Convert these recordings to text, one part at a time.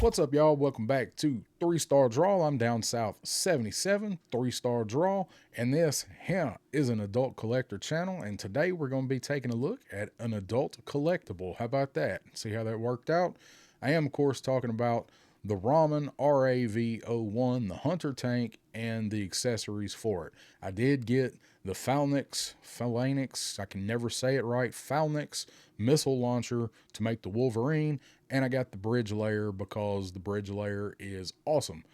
What's up, y'all? Welcome back to 3-Star Draw. I'm down south 77, 3-Star Draw, and this here is an adult collector channel, and today we're going to be taking a look at an adult collectible. How about that? See how that worked out? I am, of course, talking about the Ramen RAV01, the Hunter tank, and the accessories for it. I did get the Phalanx, I can never say it right, Phalanx missile launcher to make the Wolverine, and I got the bridge layer because the bridge layer is awesome.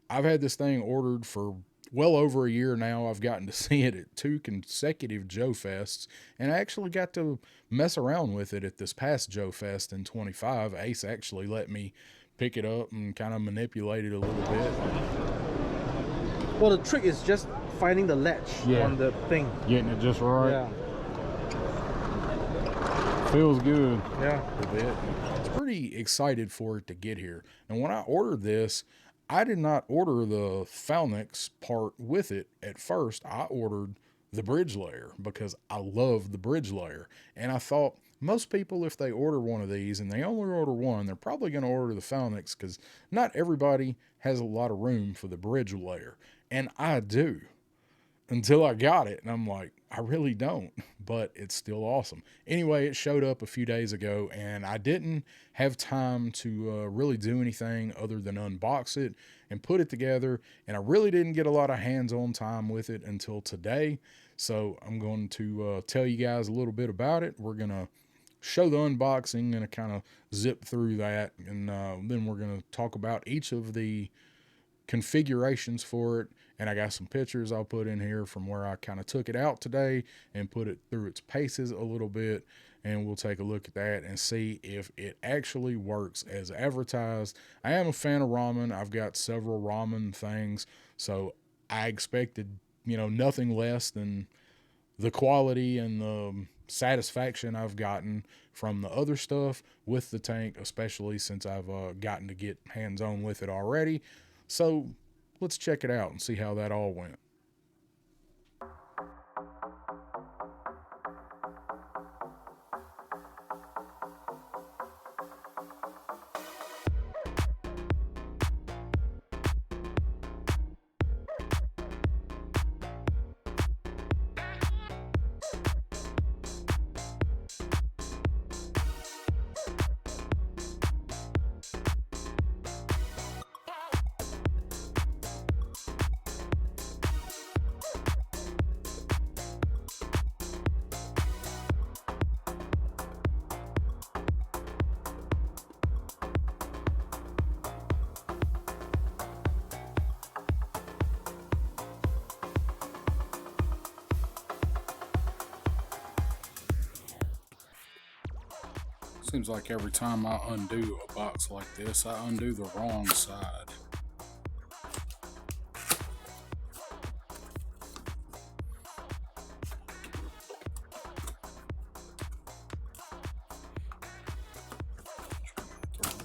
I've had this thing ordered for well over a year now. I've gotten to see it at 2 consecutive JoeFests, and I actually got to mess around with it at this past JoeFest in 25. Ace actually let me pick it up and kind of manipulate it a little bit. Well, the trick is just finding the latch on the thing. Getting it just right. Yeah. Feels good. Yeah. A bit. It's pretty excited for it to get here. And when I ordered this, I did not order the Phalanx part with it at first. I ordered the bridge layer because I love the bridge layer. And I thought most people, if they order one of these and they only order one, they're probably going to order the Phalanx because not everybody has a lot of room for the bridge layer. And I do. Until I got it, and I'm like, I really don't, but it's still awesome. Anyway, it showed up a few days ago, and I didn't have time to really do anything other than unbox it and put it together, and I really didn't get a lot of hands-on time with it until today. So I'm going to tell you guys a little bit about it. We're going to show the unboxing and kind of zip through that, and then we're going to talk about each of the configurations for it, and I got some pictures I'll put in here from where I kind of took it out today and put it through its paces a little bit, and we'll take a look at that and see if it actually works as advertised. I am a fan of ramen. I've got several ramen things, so I expected, you know, nothing less than the quality and the satisfaction I've gotten from the other stuff with the tank, especially since I've gotten to get hands-on with it already. So let's check it out and see how that all went. Seems like every time I undo a box like this, I undo the wrong side.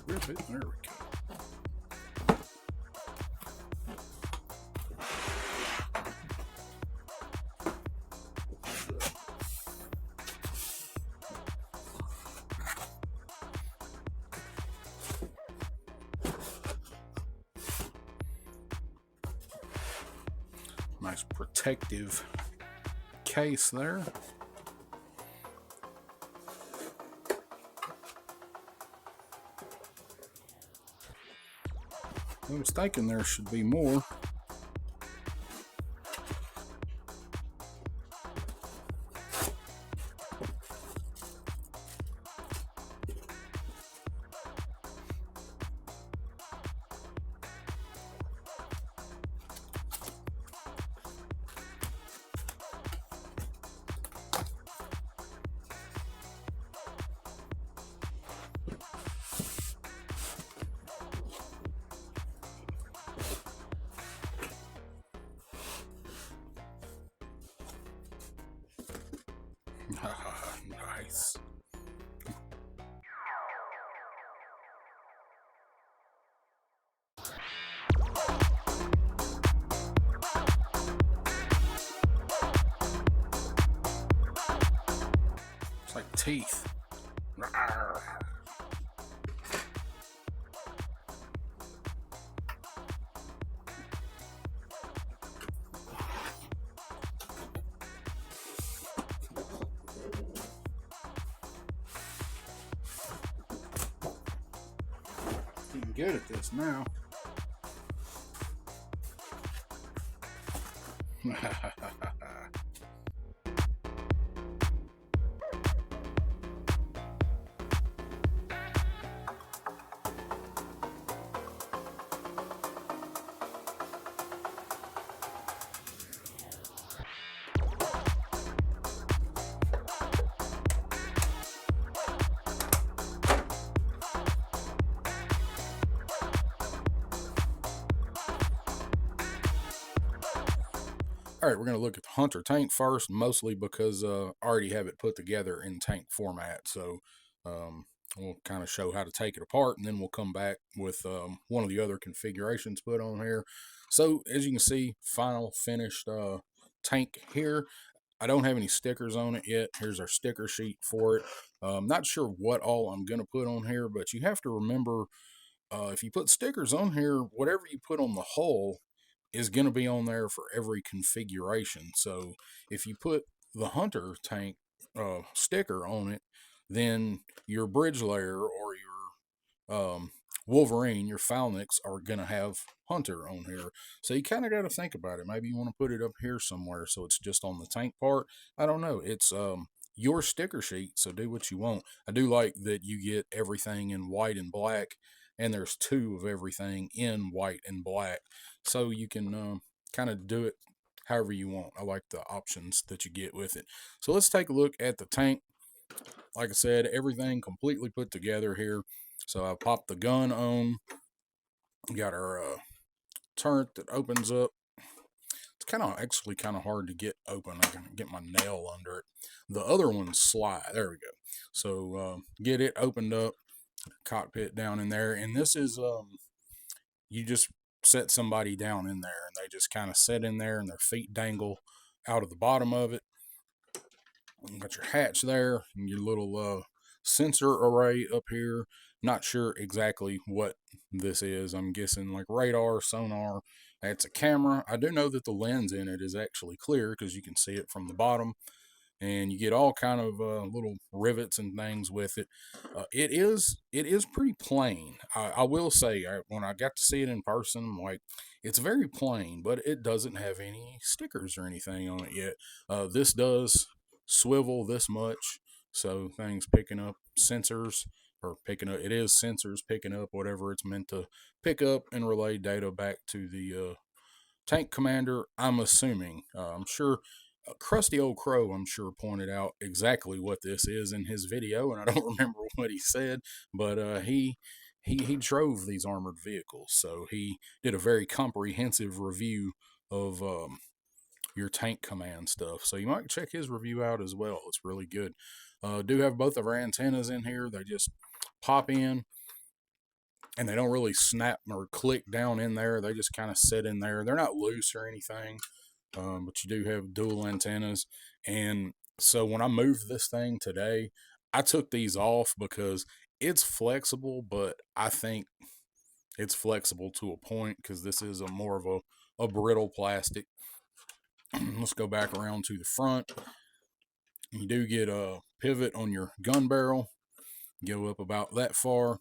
Rip it. There we go. Nice protective case there. I was thinking there should be more. Nice. teeth. Rawr. Getting good at this now. All right, we're going to look at the Hunter tank first, mostly because I already have it put together in tank format. So we'll kind of show how to take it apart, and then we'll come back with one of the other configurations put on here. So as you can see, final finished tank here. I don't have any stickers on it yet. Here's our sticker sheet for it. Not sure what all I'm going to put on here, but you have to remember if you put stickers on here, whatever you put on the hull is going to be on there for every configuration. So if you put the Hunter tank sticker on it, then your bridge layer or your Wolverine, your Phalanx, are going to have Hunter on here. So you kind of got to think about it. Maybe you want to put it up here somewhere so it's just on the tank part. I don't know. It's your sticker sheet, so do what you want. I do like that you get everything in white and black, and there's two of everything in white and black. So you can kind of do it however you want. I like the options that you get with it. So let's take a look at the tank. Like I said, everything completely put together here. So I popped the gun on. We got our turret that opens up. It's actually kind of hard to get open. I can get my nail under it. The other ones slide. There we go. So get it opened up. Cockpit down in there, and this is you just set somebody down in there, and they just kind of sit in there, and their feet dangle out of the bottom of it. You got your hatch there, and your little sensor array up here. Not sure exactly what this is. I'm guessing like radar, sonar. It's a camera. I do know that the lens in it is actually clear because you can see it from the bottom, and you get all kind of little rivets and things with it. It is pretty plain. I will say, when I got to see it in person, I'm like, it's very plain, but it doesn't have any stickers or anything on it yet. This does swivel this much, so things picking up sensors, or picking up, it is sensors picking up whatever it's meant to pick up and relay data back to the tank commander. I'm assuming. I'm sure Krusty Old Crow, I'm sure, pointed out exactly what this is in his video, and I don't remember what he said, but he drove these armored vehicles, so he did a very comprehensive review of your tank command stuff. So you might check his review out as well. It's really good. Do have both of our antennas in here. They just pop in, and they don't really snap or click down in there. They just kind of sit in there. They're not loose or anything. But you do have dual antennas. And so when I moved this thing today, I took these off because it's flexible, but I think it's flexible to a point because this is a more of a brittle plastic. Let's go back around to the front. You do get a pivot on your gun barrel. Go up about that far,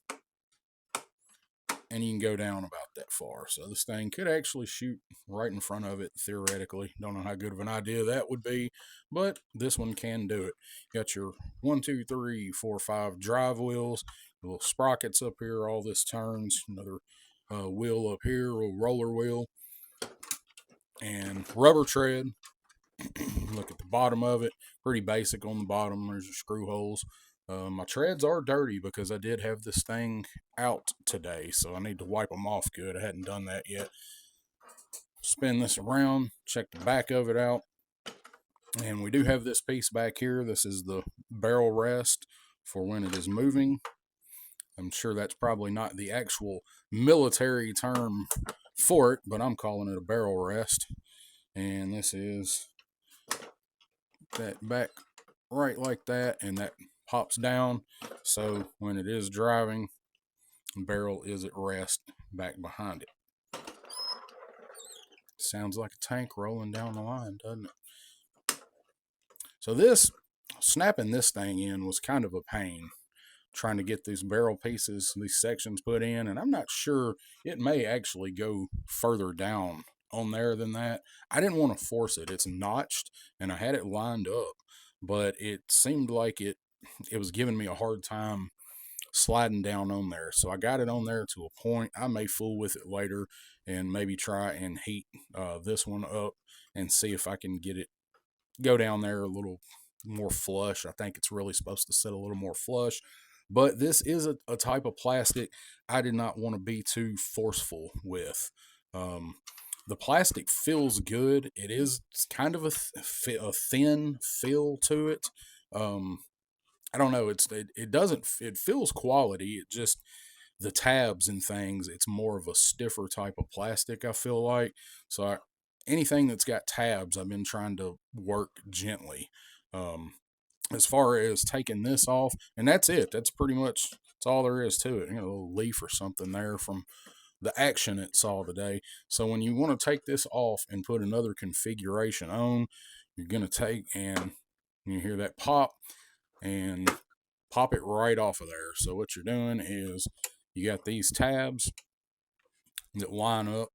and you can go down about that far. So this thing could actually shoot right in front of it, theoretically. Don't know how good of an idea that would be, but this one can do it. You got your 1, 2, 3, 4, 5 drive wheels, little sprockets up here, all this turns, another wheel up here, a little roller wheel, and rubber tread. Look at the bottom of it, pretty basic on the bottom. There's your screw holes. My treads are dirty because I did have this thing out today, so I need to wipe them off good. I hadn't done that yet. Spin this around, check the back of it out, and we do have this piece back here. This is the barrel rest for when it is moving. I'm sure that's probably not the actual military term for it, but I'm calling it a barrel rest. And this is that back right like that, and that pops down, so when it is driving, the barrel is at rest back behind it. Sounds like a tank rolling down the line, doesn't it? So this, snapping this thing in was kind of a pain, trying to get these barrel pieces, these sections put in, and I'm not sure, it may actually go further down on there than that. I didn't want to force it. It's notched and I had it lined up, but it seemed like it was giving me a hard time sliding down on there. So I got it on there to a point. I may fool with it later and maybe try and heat this one up and see if I can get it go down there a little more flush. I think it's really supposed to sit a little more flush, but this is a type of plastic I did not want to be too forceful with. Um, the plastic feels good. It is kind of a thin feel to it. Um, I don't know. It doesn't, it feels quality. It just, the tabs and things, it's more of a stiffer type of plastic, I feel like. So anything that's got tabs, I've been trying to work gently. Um, as far as taking this off, and that's it. That's pretty much, that's all there is to it. You know, a little leaf or something there from the action it saw today. So when you want to take this off and put another configuration on, you're going to take and you hear that pop and pop it right off of there. So what you're doing is you got these tabs that line up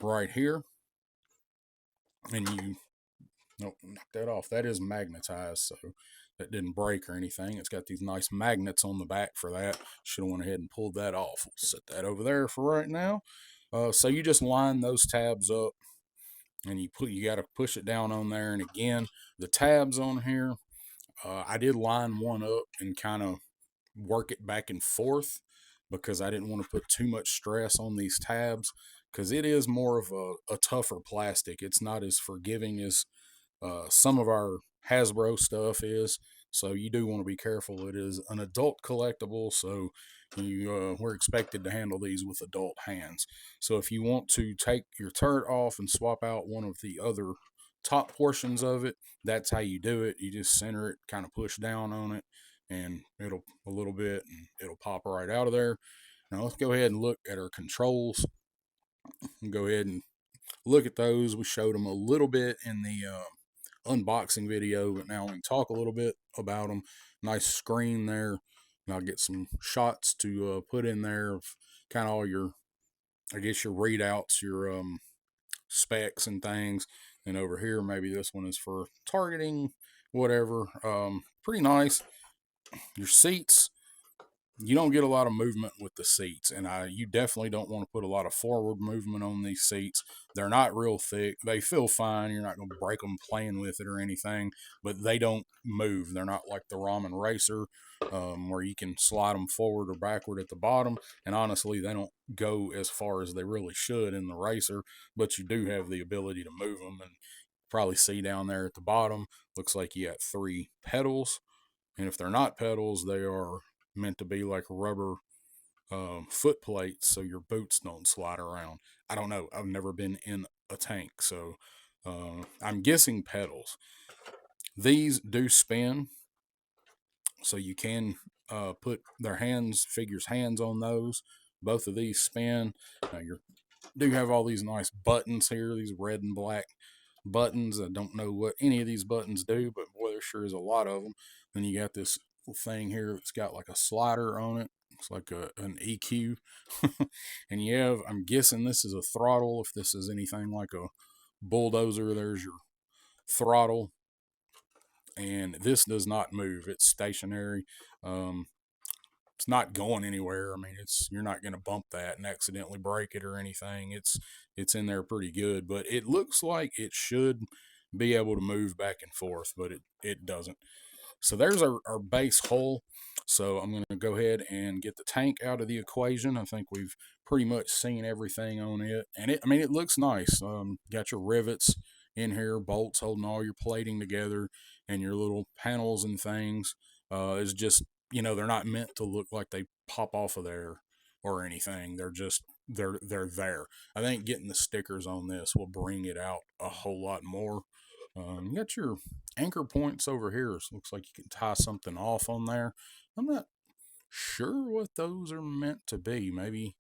right here, and you nope, knock that off. That is magnetized, so that didn't break or anything. It's got these nice magnets on the back for that. Should have went ahead and pulled that off. We'll set that over there for right now. So you just line those tabs up, and you got to push it down on there. And again, the tabs on here, I did line one up and kind of work it back and forth because I didn't want to put too much stress on these tabs because it is more of a tougher plastic. It's not as forgiving as some of our Hasbro stuff is. So you do want to be careful. It is an adult collectible, so we're expected to handle these with adult hands. So if you want to take your turret off and swap out one of the other top portions of it, that's how you do it. You just center it, kind of push down on it, and it'll a little bit, and it'll pop right out of there. Now let's go ahead and look at our controls. And go ahead and look at those. We showed them a little bit in the unboxing video, but now we can talk a little bit about them. Nice screen there. And I'll get some shots to put in there of kind of all your, I guess, your readouts, your specs and things. And over here, maybe this one is for targeting, whatever. Pretty nice. Your seats, you don't get a lot of movement with the seats, and you definitely don't want to put a lot of forward movement on these seats. They're not real thick. They feel fine. You're not going to break them playing with it or anything, but they don't move. They're not like the Ramen Racer, where you can slide them forward or backward at the bottom, and honestly, they don't go as far as they really should in the Racer, but you do have the ability to move them, and probably see down there at the bottom, looks like you got 3 pedals, and if they're not pedals, they are meant to be like rubber foot plates so your boots don't slide around. I don't know. I've never been in a tank, so I'm guessing pedals. These do spin, so you can put their figures' hands on those. Both of these spin. Now you do have all these nice buttons here, these red and black buttons. I don't know what any of these buttons do, but boy, there sure is a lot of them. Then you got this thing here that's got like a slider on it. It's like an EQ. And you have, I'm guessing this is a throttle. If this is anything like a bulldozer, there's your throttle. And this does not move. It's stationary. It's not going anywhere. I mean, you're not going to bump that and accidentally break it or anything. It's in there pretty good, but it looks like it should be able to move back and forth, but it doesn't. So there's our base hull. So I'm going to go ahead and get the tank out of the equation. I think we've pretty much seen everything on it, and I mean, it looks nice. Got your rivets in here, bolts holding all your plating together, and your little panels and things. Is just, they're not meant to look like they pop off of there or anything. They're just they're there. I think getting the stickers on this will bring it out a whole lot more. You got your anchor points over here. So looks like you can tie something off on there. I'm not sure what those are meant to be. Maybe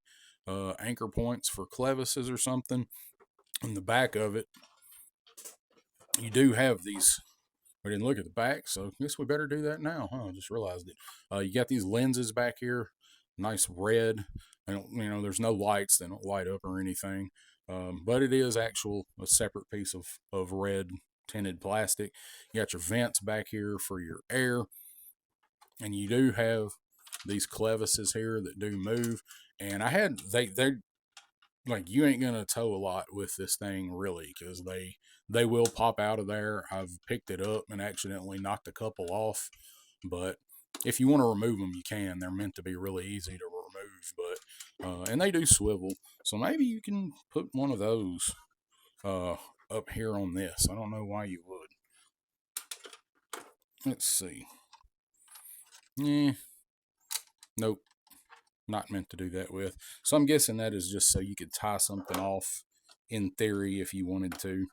anchor points for clevises or something. In the back of it, you do have these. We didn't look at the back, so I guess we better do that now, huh? I just realized it. You got these lenses back here, nice red. There's no lights; they don't light up or anything. But it is a separate piece of red tinted plastic. You got your vents back here for your air, and you do have these clevises here that do move. And they're like, you ain't gonna tow a lot with this thing really, because they will pop out of there. I've picked it up and accidentally knocked a couple off, but if you want to remove them, you can. They're meant to be really easy to remove, but and they do swivel, so maybe you can put one of those up here on this. I don't know why you would. Let's see. Yeah, nope, not meant to do that with. So I'm guessing that is just so you could tie something off in theory if you wanted to.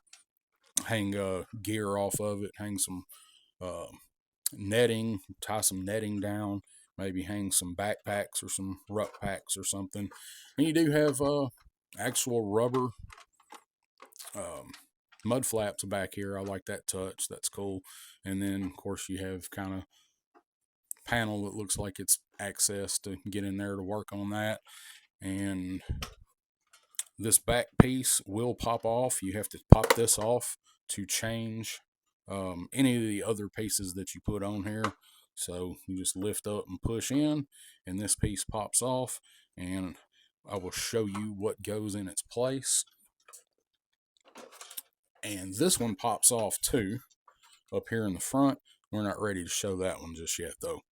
Hang gear off of it, hang some uh, netting, tie some netting down, maybe hang some backpacks or some ruck packs or something. And you do have actual rubber mud flaps back here. I like that touch. That's cool. And then, of course, you have kind of panel that looks like it's access to get in there to work on that. And this back piece will pop off. You have to pop this off to change any of the other pieces that you put on here. So you just lift up and push in, and this piece pops off, and I will show you what goes in its place. And this one pops off too, up here in the front. We're not ready to show that one just yet though.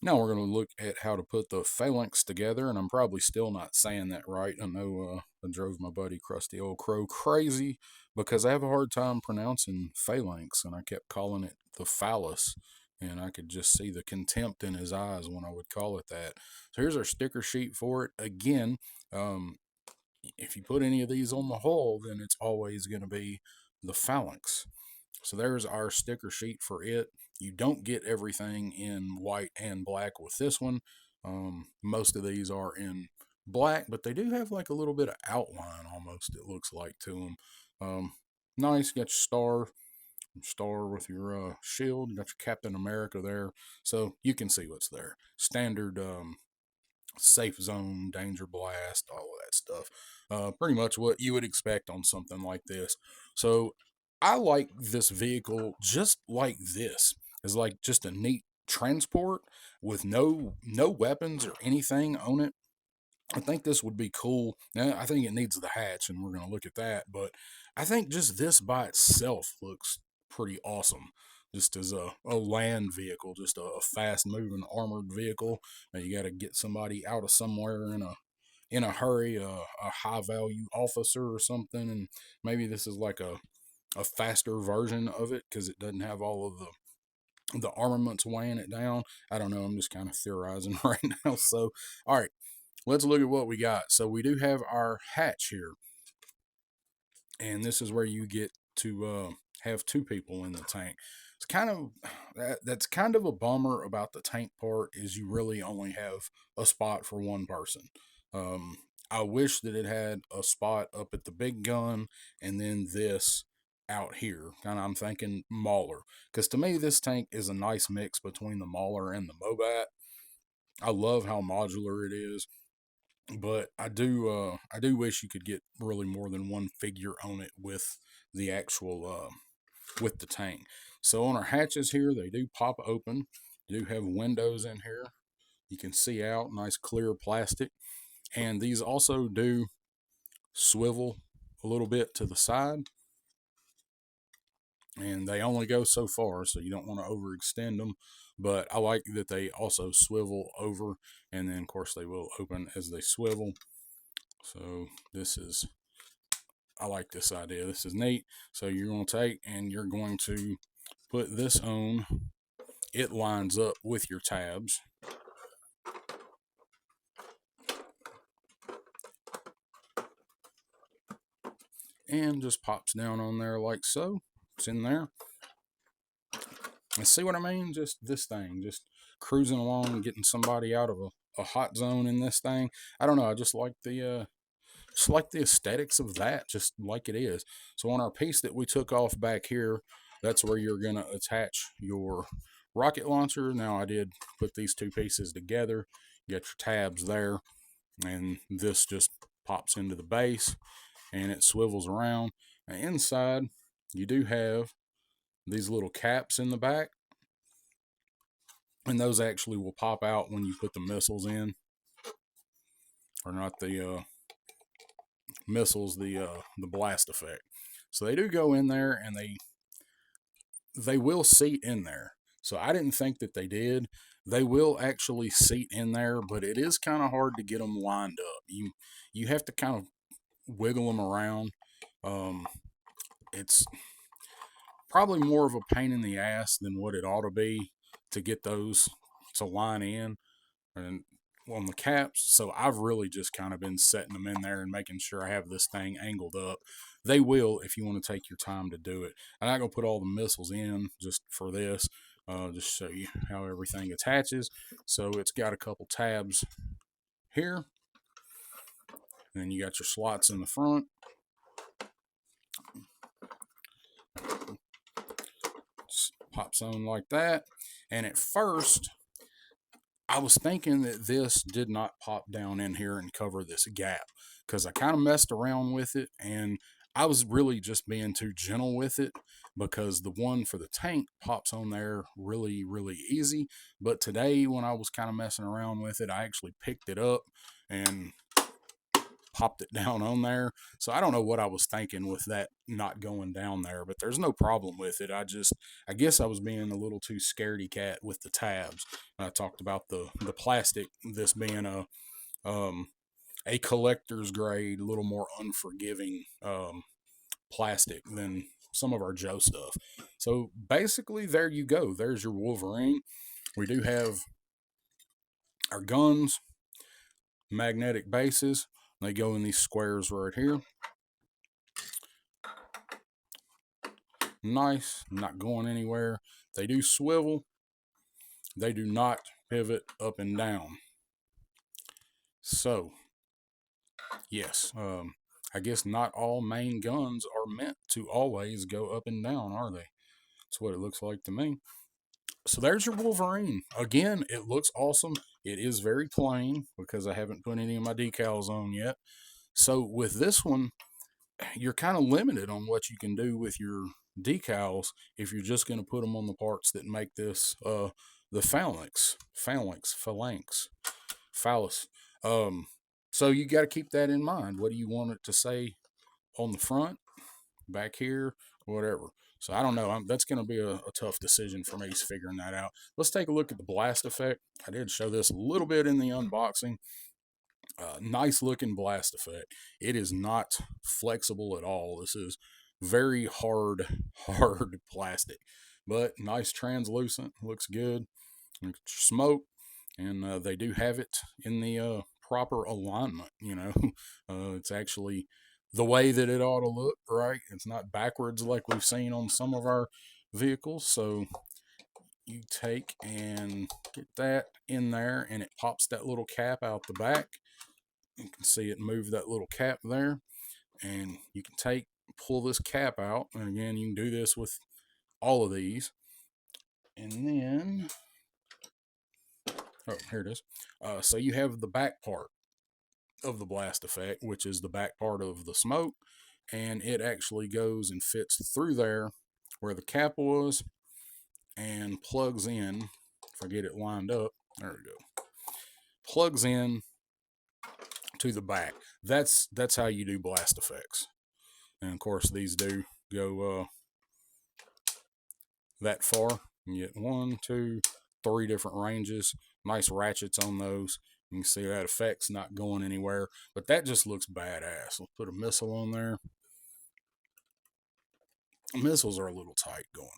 Now we're going to look at how to put the phalanx together, and I'm probably still not saying that right. I know I drove my buddy Krusty Old Crow crazy because I have a hard time pronouncing phalanx, and I kept calling it the phallus, and I could just see the contempt in his eyes when I would call it that. So here's our sticker sheet for it. Again, if you put any of these on the hull, then it's always going to be the phalanx. So there's our sticker sheet for it. You don't get everything in white and black with this one. Most of these are in black, but they do have like a little bit of outline almost, it looks like, to them. Nice. Got your star with your shield. You got your Captain America there. So you can see what's there. Standard safe zone, danger blast, all of that stuff. Pretty much what you would expect on something like this. So I like this vehicle just like this. It's like just a neat transport with no weapons or anything on it. I think this would be cool. Now, I think it needs the hatch, and we're going to look at that. But I think just this by itself looks pretty awesome. Just as a land vehicle, just a fast moving armored vehicle. You got to get somebody out of somewhere in a hurry, a high value officer or something, and maybe this is like a faster version of it because it doesn't have all of the armaments weighing it down. I don't know. I'm just kind of theorizing right now. So, all right, let's look at what we got. So we do have our hatch here, and this is where you get to have two people in the tank. It's kind of that's kind of a bummer about the tank part is you really only have a spot for one person. I wish that it had a spot up at the big gun and then this out here. Kind of, I'm thinking Mauler, because to me this tank is a nice mix between the Mauler and the Mobat. I love how modular it is, but I do wish you could get really more than one figure on it with the actual with the tank. So on our hatches here, they do pop open. You do have windows in here. You can see out, nice clear plastic. And these also do swivel a little bit to the side. And they only go so far, so you don't want to overextend them. But I like that they also swivel over, and then of course they will open as they swivel. So I like this idea. This is neat. So you're going to take and you're going to put this on. It lines up with your tabs. And just pops down on there like so. It's in there. And see what I mean? Just this thing, just cruising along, getting somebody out of a hot zone in this thing. I don't know. I just like the aesthetics of that, just like it is. So on our piece that we took off back here, that's where you're gonna attach your rocket launcher. Now I did put these two pieces together. You got your tabs there, and this just pops into the base and it swivels around. Now inside, you do have these little caps in the back, and those actually will pop out when you put the missiles in, or not the missiles, the blast effect. So they do go in there, and they will seat in there. So I didn't think that they did. They will actually seat in there, but it is kind of hard to get them lined up. You have to kind of wiggle them around. It's probably more of a pain in the ass than what it ought to be to get those to line in and on the caps. So I've really just kind of been setting them in there and making sure I have this thing angled up. They will, if you want to take your time to do it. I'm not going to put all the missiles in just for this, just show you how everything attaches. So it's got a couple tabs here, and then you got your slots in the front. Just pops on like that. And at first, I was thinking that this did not pop down in here and cover this gap, because I kind of messed around with it, and I was really just being too gentle with it, because the one for the tank pops on there really, really easy. But today, when I was kind of messing around with it, I actually picked it up and popped it down on there. So I don't know what I was thinking with that not going down there, but there's no problem with it. I guess I was being a little too scaredy cat with the tabs. I talked about the plastic, this being a collector's grade, a little more unforgiving plastic than some of our Joe stuff. So basically, there you go. There's your Wolverine. We do have our guns, magnetic bases. They go in these squares right here. Nice, not going anywhere. They do swivel. They do not pivot up and down. So, yes, I guess not all main guns are meant to always go up and down, are they? That's what it looks like to me. So there's your Wolverine. Again, it looks awesome. It is very plain because I haven't put any of my decals on yet. So with this one, you're kind of limited on what you can do with your decals if you're just going to put them on the parts that make this the phalanx. So you got to keep that in mind. What do you want it to say on the front, back here, whatever? So I don't know. That's going to be a tough decision for me figuring that out. Let's take a look at the blast effect. I did show this a little bit in the unboxing. Nice looking blast effect. It is not flexible at all. This is very hard plastic, but nice translucent. Looks good. Smoke, and they do have it in the proper alignment. It's actually the way that it ought to look. Right? It's not backwards like we've seen on some of our vehicles. So you take and get that in there, and it pops that little cap out the back. You can see it move that little cap there, and you can pull this cap out. And again, you can do this with all of these. And then, oh, here it is. So you have the back part of the blast effect, which is the back part of the smoke, and it actually goes and fits through there where the cap was and plugs in. If I get it lined up, there we go. Plugs in to the back. That's how you do blast effects. And of course, these do go that far. You get 1, 2, 3 different ranges. Nice ratchets on those. You can see that effect's not going anywhere, but that just looks badass. Let's put a missile on there. Missiles are a little tight going on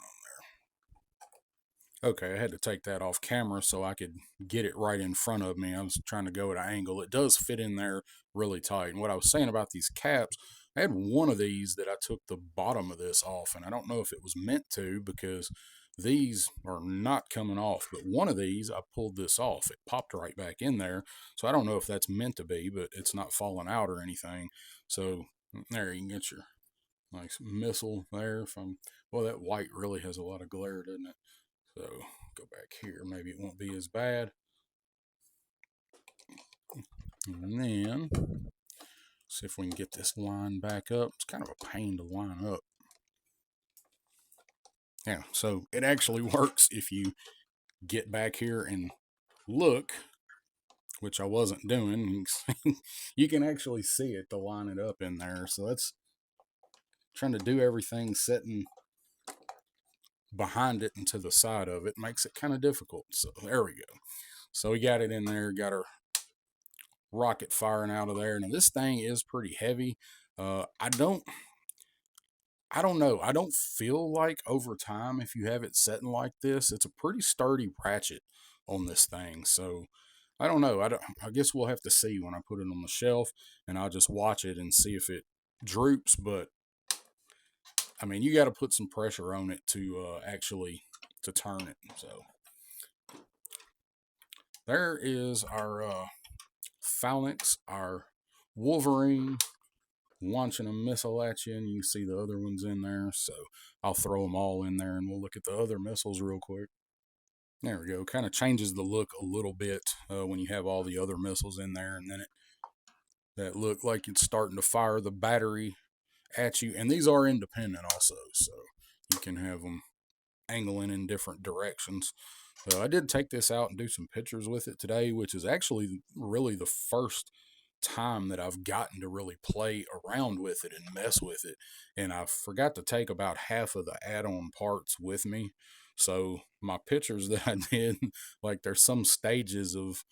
there. Okay, I had to take that off camera so I could get it right in front of me. I was trying to go at an angle. It does fit in there really tight. And what I was saying about these caps, I had one of these that I took the bottom of this off, and I don't know if it was meant to because these are not coming off, but one of these I pulled this off. It popped right back in there. So I don't know if that's meant to be, but it's not falling out or anything. So there, you can get your nice missile there from, well, that white really has a lot of glare, doesn't it? So go back here, maybe it won't be as bad. And then see if we can get this line back up. It's kind of a pain to line up. Yeah, so it actually works if you get back here and look, which I wasn't doing. You can actually see it to line it up in there. So that's trying to do everything sitting behind it and to the side of it makes it kind of difficult. So there we go. So we got it in there, got our rocket firing out of there. Now this thing is pretty heavy. I don't know. I don't feel like over time, if you have it setting like this, it's a pretty sturdy ratchet on this thing. So I don't know. I guess we'll have to see when I put it on the shelf, and I'll just watch it and see if it droops. But I mean, you got to put some pressure on it to actually to turn it. So there is our Phalanx, our Wolverine, launching a missile at you, and you can see the other ones in there. So I'll throw them all in there, and we'll look at the other missiles real quick. There we go. Kind of changes the look a little bit when you have all the other missiles in there, and then that look like it's starting to fire the battery at you. And these are independent also, so you can have them angling in different directions. I did take this out and do some pictures with it today, which is actually really the first time that I've gotten to really play around with it and mess with it. And I forgot to take about half of the add-on parts with me. So my pictures that I did, like there's some stages of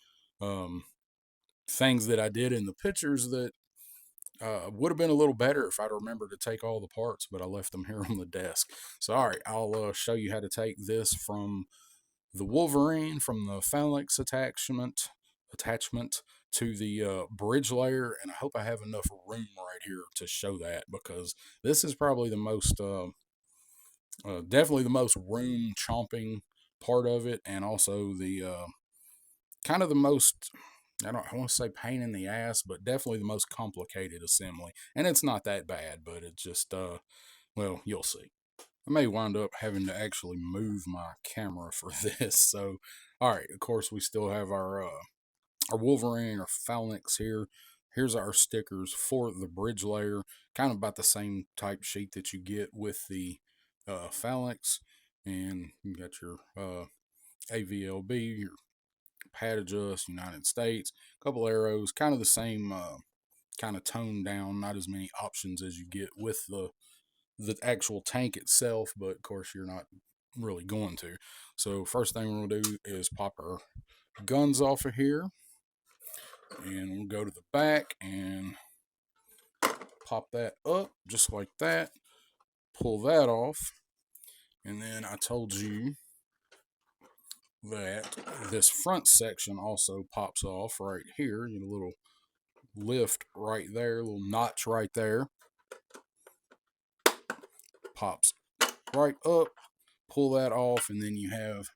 things that I did in the pictures that would have been a little better if I'd remembered to take all the parts, but I left them here on the desk. So, all right, I'll show you how to take this from the Wolverine, from the Phalanx attachment to the bridge layer, and I hope I have enough room right here to show that, because this is probably the most, definitely the most room chomping part of it, and also the kind of the most, I want to say pain in the ass, but definitely the most complicated assembly. And it's not that bad, but it's just, well, you'll see. I may wind up having to actually move my camera for this. So, all right, of course, we still have our Wolverine or Phalanx here. Here's our stickers for the bridge layer, kind of about the same type sheet that you get with the Phalanx. And you got your AVLB, your pad adjust, United States, a couple arrows, kind of the same, kind of toned down, not as many options as you get with the actual tank itself, but of course you're not really going to. So first thing we're going to do is pop our guns off of here, and we'll go to the back and pop that up just like that, pull that off, and then I told you that this front section also pops off right here. You get a little lift right there, a little notch right there, pops right up, pull that off, and then you have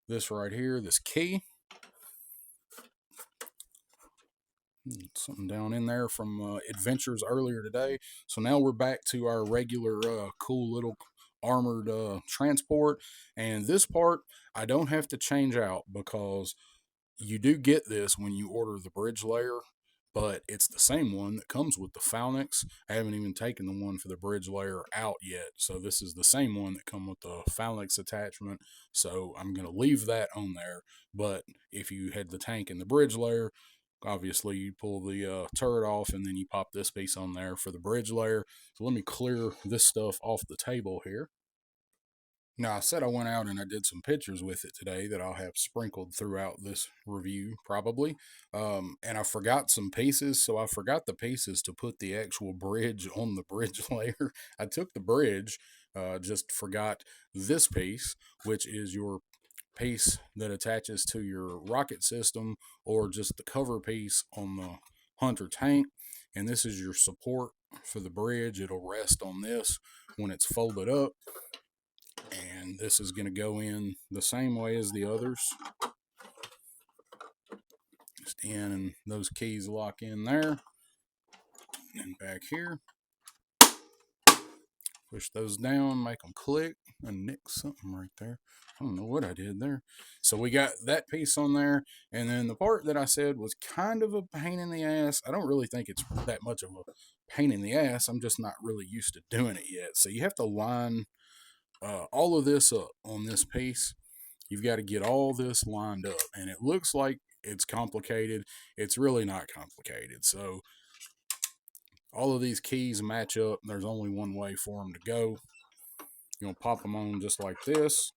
this right here, this key. Something down in there from adventures earlier today. So now we're back to our regular cool little armored transport, and this part I don't have to change out because you do get this when you order the bridge layer, but it's the same one that comes with the Phalanx. I haven't even taken the one for the bridge layer out yet, so this is the same one that come with the Phalanx attachment, so I'm going to leave that on there. But if you had the tank and the bridge layer, obviously you pull the turret off, and then you pop this piece on there for the bridge layer. So let me clear this stuff off the table here. Now, I said I went out and I did some pictures with it today that I'll have sprinkled throughout this review, probably. And I forgot some pieces, so I forgot the pieces to put the actual bridge on the bridge layer. I took the bridge, just forgot this piece, which is your piece that attaches to your rocket system, or just the cover piece on the Hunter tank. And this is your support for the bridge. It'll rest on this when it's folded up. And this is going to go in the same way as the others. Just in, and those keys lock in there. And back here. Push those down, make them click, and nick something right there. I don't know what I did there. So we got that piece on there. And then the part that I said was kind of a pain in the ass. I don't really think it's that much of a pain in the ass. I'm just not really used to doing it yet. So you have to line all of this up on this piece. You've got to get all this lined up. And it looks like it's complicated. It's really not complicated. So all of these keys match up. There's only one way for them to go. You're going to pop them on just like this.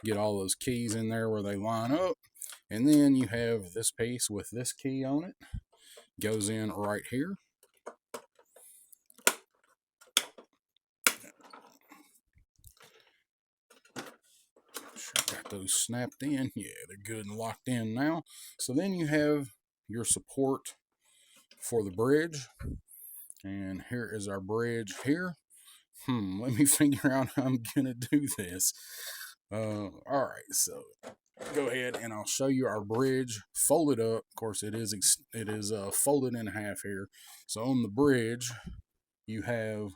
Get all those keys in there where they line up. And then you have this piece with this key on it. Goes in right here. Got those snapped in. Yeah, they're good and locked in now. So then you have your support for the bridge. And here is our bridge here. Let me figure out how I'm going to do this. All right, so go ahead and I'll show you our bridge folded up. Of course, it is folded in half here. So on the bridge, you have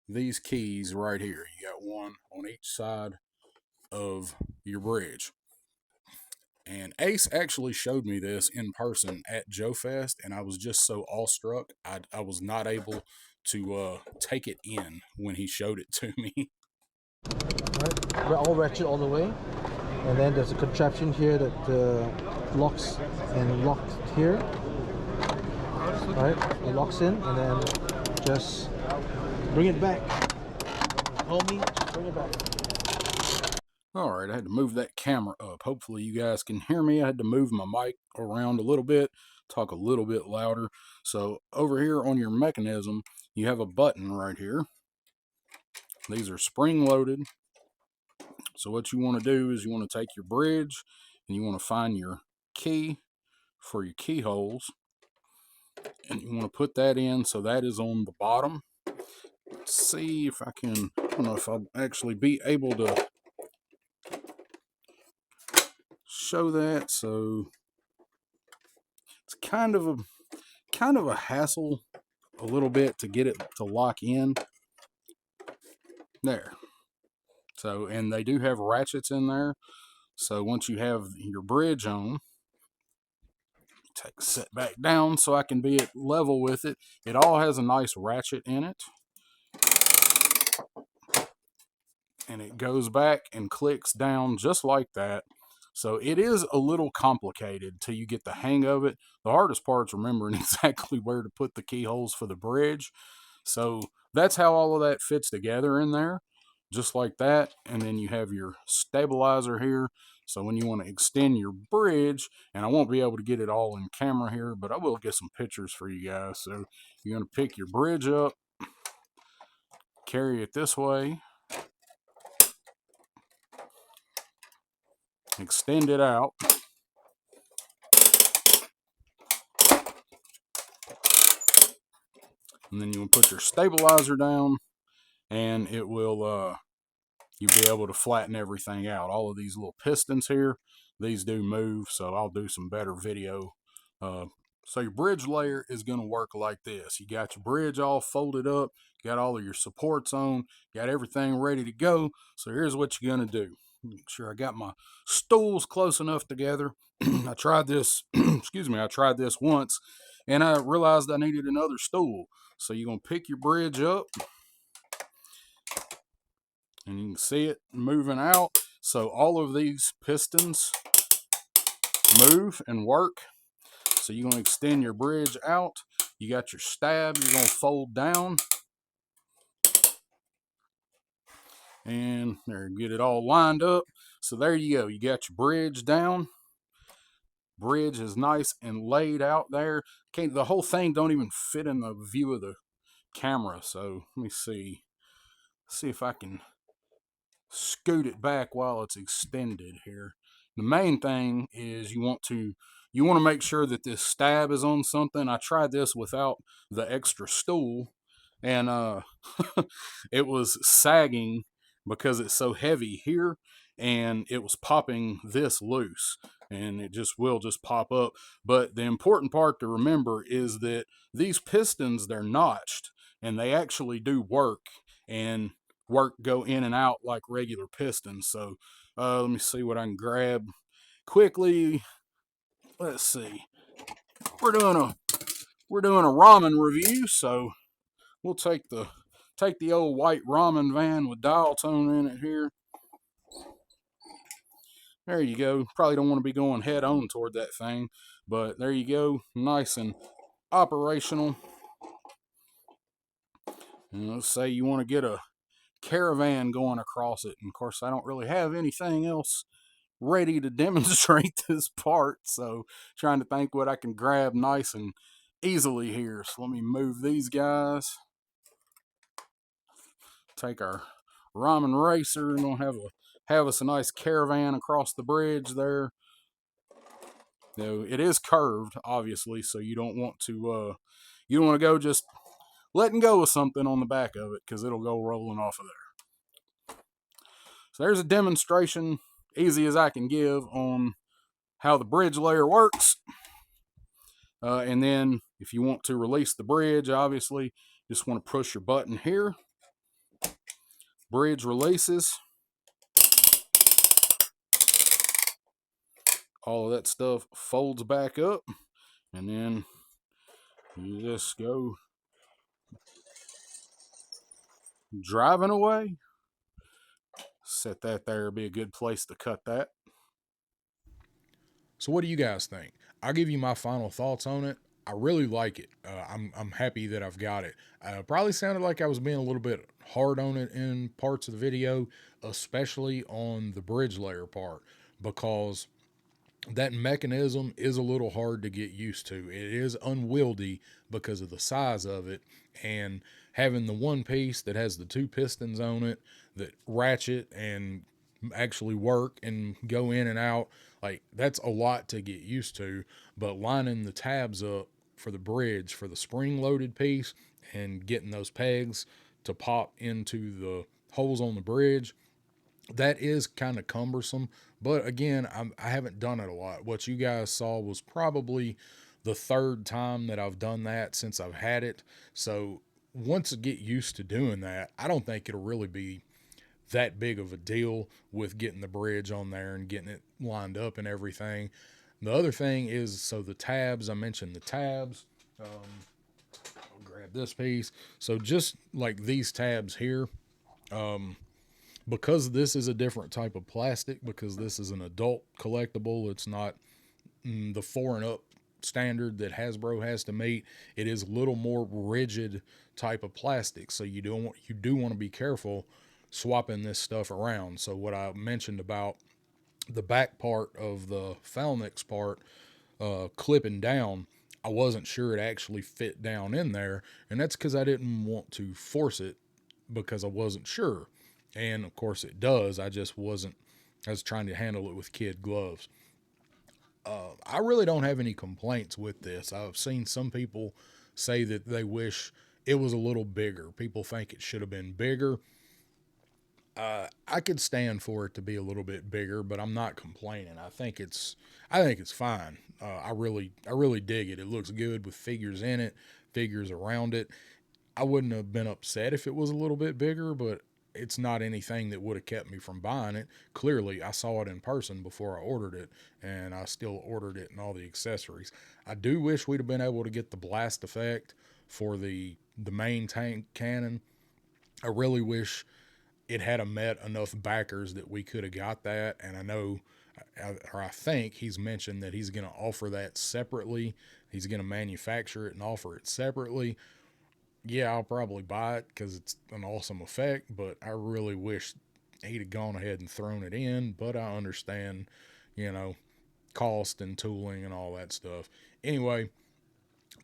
these keys right here. You got one on each side of your bridge. And Ace actually showed me this in person at JoeFest, and I was just so awestruck, I was not able to take it in when he showed it to me. Right, we're all ratchet all the way, and then there's a contraption here that locks and locked here. Right, it locks in, and then just bring it back. Hold me, bring it back. All right, I had to move that camera up. Hopefully you guys can hear me. I had to move my mic around a little bit, talk a little bit louder. So over here on your mechanism, you have a button right here. These are spring loaded. So what you want to do is you want to take your bridge and you want to find your key for your keyholes. And you want to put that in, so that is on the bottom. Let's see if I can, I don't know if I'll actually be able to show that. So it's kind of a hassle a little bit to get it to lock in. There. So, and they do have ratchets in there. So once you have your bridge on, set back down so I can be at level with it. It all has a nice ratchet in it. And it goes back and clicks down just like that. So it is a little complicated till you get the hang of it. The hardest part's remembering exactly where to put the keyholes for the bridge. So that's how all of that fits together in there, just like that. And then you have your stabilizer here. So when you want to extend your bridge, and I won't be able to get it all in camera here, but I will get some pictures for you guys. So you're going to pick your bridge up, carry it this way, extend it out, and then you will put your stabilizer down, and it will you'll be able to flatten everything out. All of these little pistons here, these do move, so I'll do some better video. So your bridge layer is going to work like this. You got your bridge all folded up, got all of your supports on, got everything ready to go. So here's what you're going to do. Make sure I got my stools close enough together. I tried this, excuse me, I tried this once, and I realized I needed another stool. So you're going to pick your bridge up, and you can see it moving out. So all of these pistons move and work. So you're going to extend your bridge out. You got your stab you're going to fold down. And there, get it all lined up. So there you go. You got your bridge down. Bridge is nice and laid out there. The whole thing don't even fit in the view of the camera. So let me see. See if I can scoot it back while it's extended here. the main thing is you want to make sure that this stab is on something. I tried this without the extra stool, and it was sagging because it's so heavy here, and it was popping this loose, and it just will just pop up. But the important part to remember is that these pistons, they're notched, and they actually do work, and work go in and out like regular pistons. So let me see what I can grab quickly. Let's see. We're doing a ramen review, so we'll take the old white ramen van with dial tone in it here. There you go. Probably don't want to be going head on toward that thing, but there you go. Nice and operational. And let's say you want to get a caravan going across it. And of course, I don't really have anything else ready to demonstrate this part, so trying to think what I can grab nice and easily here. So let me move these guys. Take our ramen racer and we'll have us a nice caravan across the bridge there. Now, it is curved, obviously, so you don't want to go just letting go of something on the back of it because it'll go rolling off of there. So there's a demonstration, easy as I can give, on how the bridge layer works. And then if you want to release the bridge, obviously, just want to push your button here. Bridge releases. All of that stuff folds back up, and then you just go driving away. Set that there, be a good place to cut that. So what do you guys think? I'll give you my final thoughts on it. I really like it. I'm happy that I've got it. Probably sounded like I was being a little bit hard on it in parts of the video, especially on the bridge layer part, because that mechanism is a little hard to get used to. It is unwieldy because of the size of it, and having the one piece that has the two pistons on it that ratchet and actually work and go in and out, like that's a lot to get used to. But lining the tabs up for the bridge for the spring loaded piece and getting those pegs to pop into the holes on the bridge, that is kind of cumbersome. But again, I haven't done it a lot. What you guys saw was probably the third time that I've done that since I've had it. So once I get used to doing that, I don't think it'll really be that big of a deal with getting the bridge on there and getting it lined up and everything. The other thing is, so the tabs, I mentioned the tabs. I'll grab this piece. So just like these tabs here, because this is a different type of plastic, because this is an adult collectible, it's not the 4 and up standard that Hasbro has to meet. It is a little more rigid type of plastic, so you do want to be careful swapping this stuff around. So what I mentioned about the back part of the Phalanx part clipping down, I wasn't sure it actually fit down in there, and that's because I didn't want to force it because I wasn't sure. And of course it does. I was trying to handle it with kid gloves. I really don't have any complaints with this. I've seen some people say that they wish it was a little bigger. People think it should have been bigger. I could stand for it to be a little bit bigger, but I'm not complaining. I think it's fine. I really dig it. It looks good with figures in it, figures around it. I wouldn't have been upset if it was a little bit bigger, but it's not anything that would have kept me from buying it. Clearly, I saw it in person before I ordered it, and I still ordered it and all the accessories. I do wish we'd have been able to get the blast effect for the main tank cannon. I really wish it had met enough backers that we could have got that. And I know, or I think he's mentioned that he's going to offer that separately. He's going to manufacture it and offer it separately. Yeah, I'll probably buy it because it's an awesome effect, but I really wish he'd have gone ahead and thrown it in. But I understand, you know, cost and tooling and all that stuff. Anyway,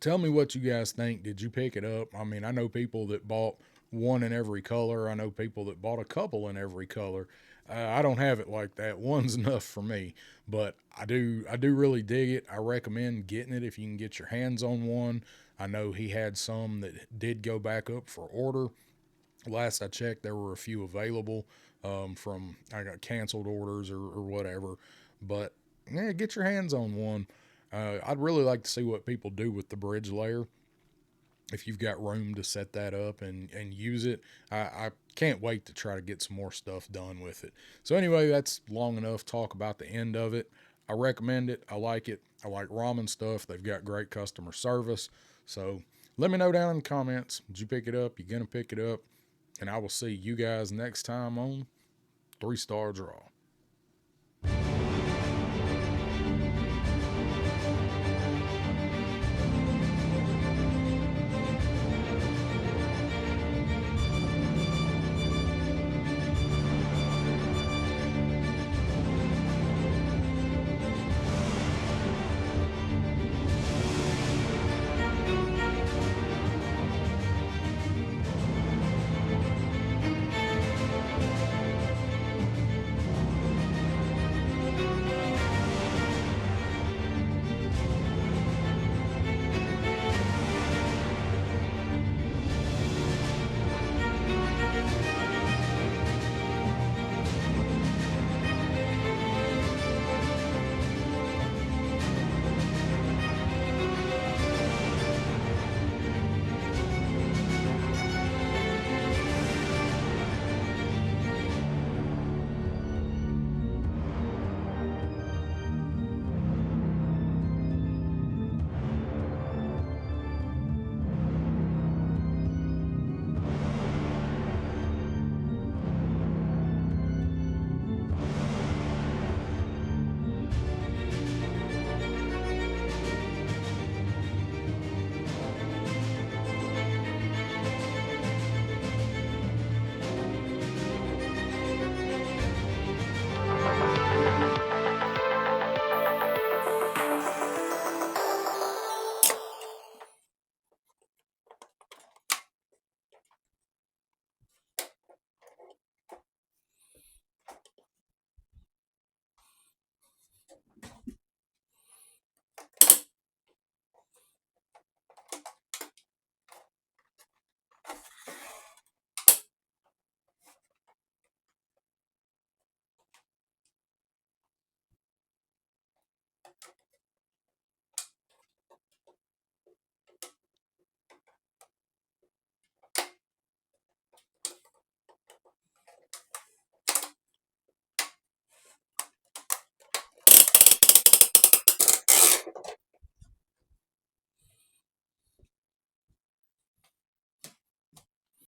tell me what you guys think. Did you pick it up? I mean, I know people that bought one in every color. I know people that bought a couple in every color. I don't have it like that. One's enough for me, but I do really dig it. I recommend getting it if you can get your hands on one. I know he had some that did go back up for order. Last I checked, there were a few available from I got canceled orders or whatever. But yeah, get your hands on one. I'd really like to see what people do with the bridge layer if you've got room to set that up and use it. I can't wait to try to get some more stuff done with it. So anyway, that's long enough talk about the end of it. I recommend it. I like it. I like ramen stuff. They've got great customer service. So let me know down in the comments. Did you pick it up? You gonna pick it up? And I will see you guys next time on 3 Star Draw.